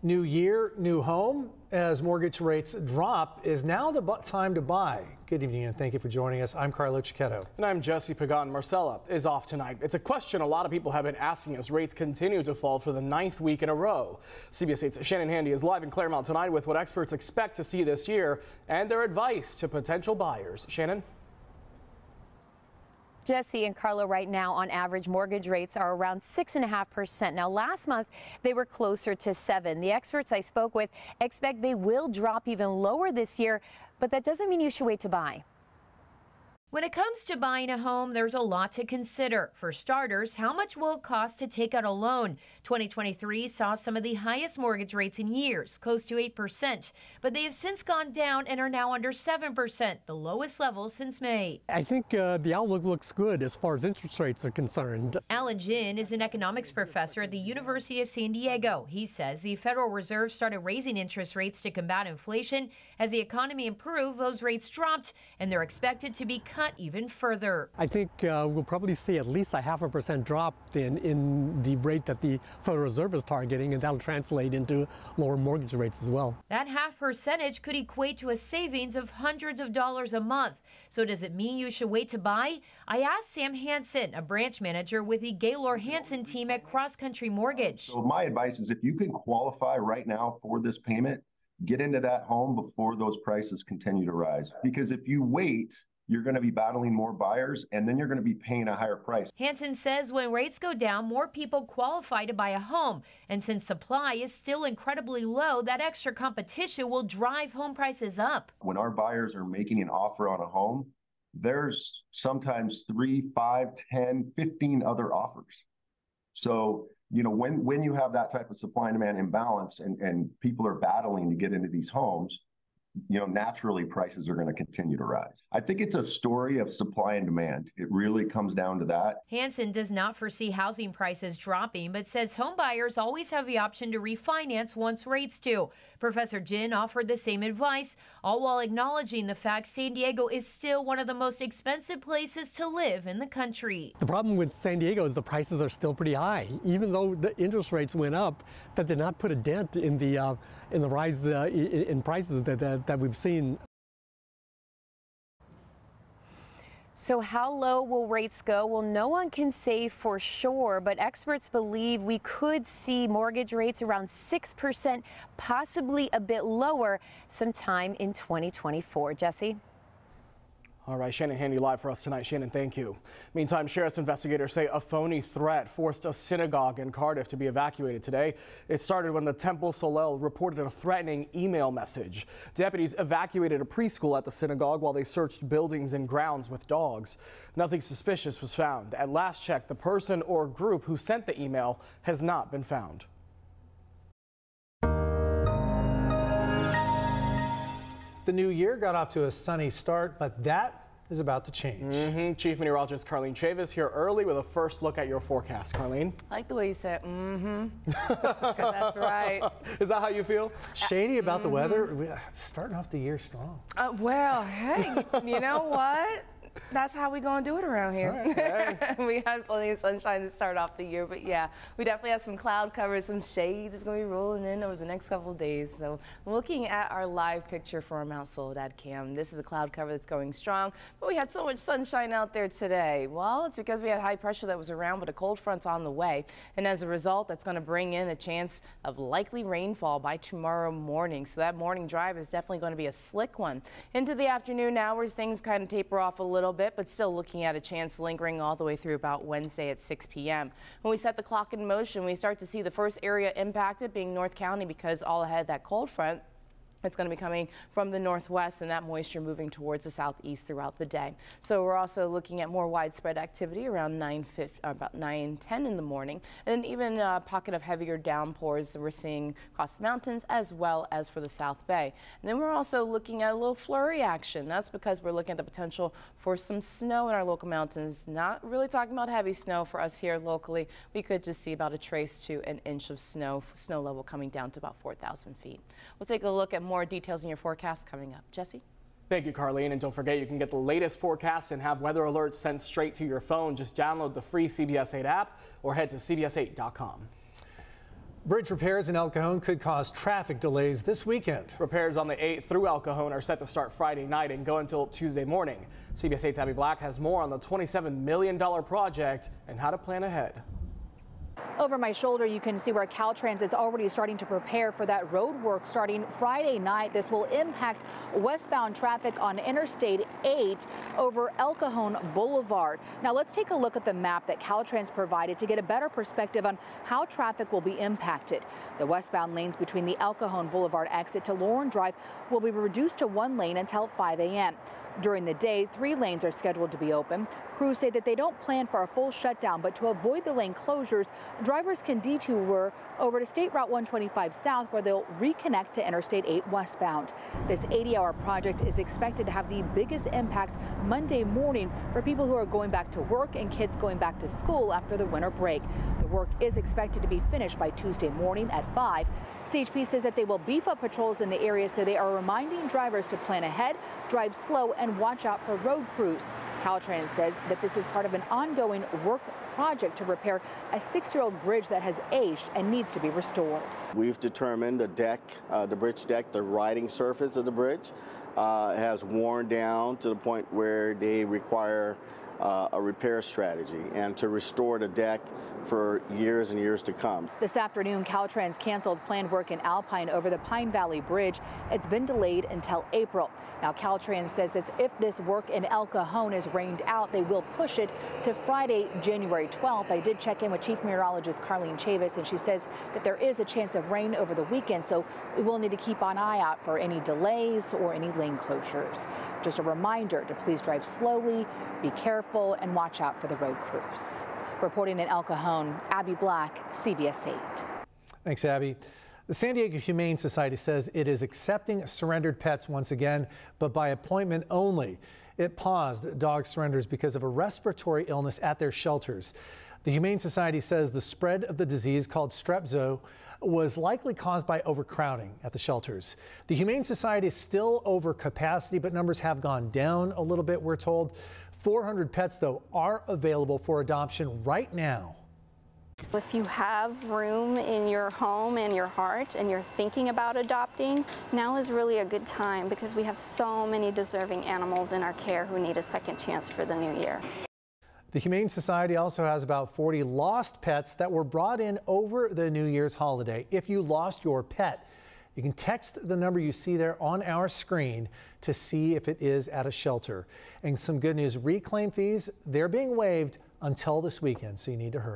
New year, new home. As mortgage rates drop, is now the time to buy. Good evening and thank you for joining us. I'm Carlo Cicchetto. And I'm Jesse Pagan. Marcella is off tonight. It's a question a lot of people have been asking as rates continue to fall for the 9th week in a row. CBS 8's Shannon Handy is live in Claremont tonight with what experts expect to see this year and their advice to potential buyers. Shannon? Jesse and Carlo, right now, on average, mortgage rates are around 6.5%. Now, last month, they were closer to 7%. The experts I spoke with expect they will drop even lower this year, but that doesn't mean you should wait to buy. When it comes to buying a home, there's a lot to consider. For starters, how much will it cost to take out a loan? 2023 saw some of the highest mortgage rates in years, close to 8%, but they have since gone down and are now under 7%, the lowest level since May. I think the outlook looks good as far as interest rates are concerned. Alan Jin is an economics professor at the University of San Diego. He says the Federal Reserve started raising interest rates to combat inflation. As the economy improved, those rates dropped, and they're expected to be cut even further. I think we'll probably see at least a 0.5% drop in the rate that the Federal Reserve is targeting, and that'll translate into lower mortgage rates as well. That 0.5% could equate to a savings of hundreds of dollars a month. So does it mean you should wait to buy? I asked Sam Hansen, a branch manager with the Gaylord Hansen team at Cross Country Mortgage. So my advice is if you can qualify right now for this payment, get into that home before those prices continue to rise. Because if you wait, you're going to be battling more buyers, and then you're going to be paying a higher price. Hansen says when rates go down, more people qualify to buy a home. And since supply is still incredibly low, that extra competition will drive home prices up. When our buyers are making an offer on a home, there's sometimes 3, 5, 10, 15 other offers. So, you know, when you have that type of supply and demand imbalance and people are battling to get into these homes, you know, naturally prices are going to continue to rise. I think it's a story of supply and demand. It really comes down to that. Hansen does not foresee housing prices dropping, but says home buyers always have the option to refinance once rates do. Professor Jin offered the same advice, all while acknowledging the fact San Diego is still one of the most expensive places to live in the country. The problem with San Diego is the prices are still pretty high. Even though the interest rates went up, that did not put a dent in the rise in prices that we've seen. So how low will rates go? Well, no one can say for sure, but experts believe we could see mortgage rates around 6%, possibly a bit lower sometime in 2024. Jesse? All right, Shannon Handy live for us tonight. Shannon, thank you. Meantime, sheriff's investigators say a phony threat forced a synagogue in Cardiff to be evacuated today. It started when the Temple Solel reported a threatening email message. Deputies evacuated a preschool at the synagogue while they searched buildings and grounds with dogs. Nothing suspicious was found. At last check, the person or group who sent the email has not been found. The new year got off to a sunny start, but that is about to change. Chief Meteorologist Carlene Chavis here early with a first look at your forecast. Carlene? I like the way you said, because that's right. Is that how you feel? Shady about the weather? Starting off the year strong. Well, hey, you know what? That's how we gonna do it around here. Right. We had plenty of sunshine to start off the year, but yeah, we definitely have some cloud cover, some shade that's gonna be rolling in over the next couple of days. So looking at our live picture for our Mount Soledad cam, this is the cloud cover that's going strong, but we had so much sunshine out there today. Well, it's because we had high pressure that was around, but a cold front's on the way, and as a result, that's gonna bring in a chance of likely rainfall by tomorrow morning. So that morning drive is definitely gonna be a slick one. Into the afternoon hours, things kind of taper off a little bit, but still looking at a chance lingering all the way through about Wednesday at 6 p.m. When we set the clock in motion, we start to see the first area impacted being North County because all ahead that cold front. It's going to be coming from the northwest and that moisture moving towards the southeast throughout the day. So we're also looking at more widespread activity around about 9:10 in the morning, and even a pocket of heavier downpours we're seeing across the mountains as well as for the South Bay. And then we're also looking at a little flurry action. That's because we're looking at the potential for some snow in our local mountains. Not really talking about heavy snow for us here locally. We could just see about a trace to an inch of snow level coming down to about 4,000 feet. We'll take a look at more details in your forecast coming up. Jesse? Thank you, Carlene. And don't forget, you can get the latest forecast and have weather alerts sent straight to your phone. Just download the free CBS 8 app or head to cbs8.com. Bridge repairs in El Cajon could cause traffic delays this weekend. Repairs on the 8th through El Cajon are set to start Friday night and go until Tuesday morning. CBS 8's Abby Black has more on the $27 million project and how to plan ahead. Over my shoulder, you can see where Caltrans is already starting to prepare for that road work starting Friday night. This will impact westbound traffic on Interstate 8 over El Cajon Boulevard. Now let's take a look at the map that Caltrans provided to get a better perspective on how traffic will be impacted. The westbound lanes between the El Cajon Boulevard exit to Lauren Drive will be reduced to 1 lane until 5 a.m. During the day, 3 lanes are scheduled to be open. Crews say that they don't plan for a full shutdown, but to avoid the lane closures, drivers can detour over to State Route 125 South, where they'll reconnect to Interstate 8 westbound. This 80-hour project is expected to have the biggest impact Monday morning for people who are going back to work and kids going back to school after the winter break. The work is expected to be finished by Tuesday morning at 5. CHP says that they will beef up patrols in the area, so they are reminding drivers to plan ahead, drive slow, and watch out for road crews. Caltrans says that this is part of an ongoing work project to repair a 6-year-old bridge that has aged and needs to be restored. We've determined the deck, the bridge deck, the riding surface of the bridge has worn down to the point where they require a repair strategy and to restore the deck for years and years to come. This afternoon, Caltrans canceled planned work in Alpine over the Pine Valley Bridge. It's been delayed until April. Now, Caltrans says that if this work in El Cajon is rained out, they will push it to Friday, January 12th. I did check in with Chief Meteorologist Carlene Chavis, and she says that there is a chance of rain over the weekend, so we will need to keep an eye out for any delays or any lane closures. Just a reminder to please drive slowly, be careful, and watch out for the road crews. Reporting in El Cajon, Abby Black, CBS 8. Thanks, Abby. The San Diego Humane Society says it is accepting surrendered pets once again, but by appointment only. It paused dog surrenders because of a respiratory illness at their shelters. The Humane Society says the spread of the disease called strep zoo was likely caused by overcrowding at the shelters. The Humane Society is still over capacity, but numbers have gone down a little bit, we're told. 400 pets, though, are available for adoption right now. If you have room in your home and your heart and you're thinking about adopting, now is really a good time because we have so many deserving animals in our care who need a second chance for the new year. The Humane Society also has about 40 lost pets that were brought in over the New Year's holiday. If you lost your pet, you can text the number you see there on our screen to see if it is at a shelter. And some good news, reclaim fees, they're being waived until this weekend, so you need to hurry.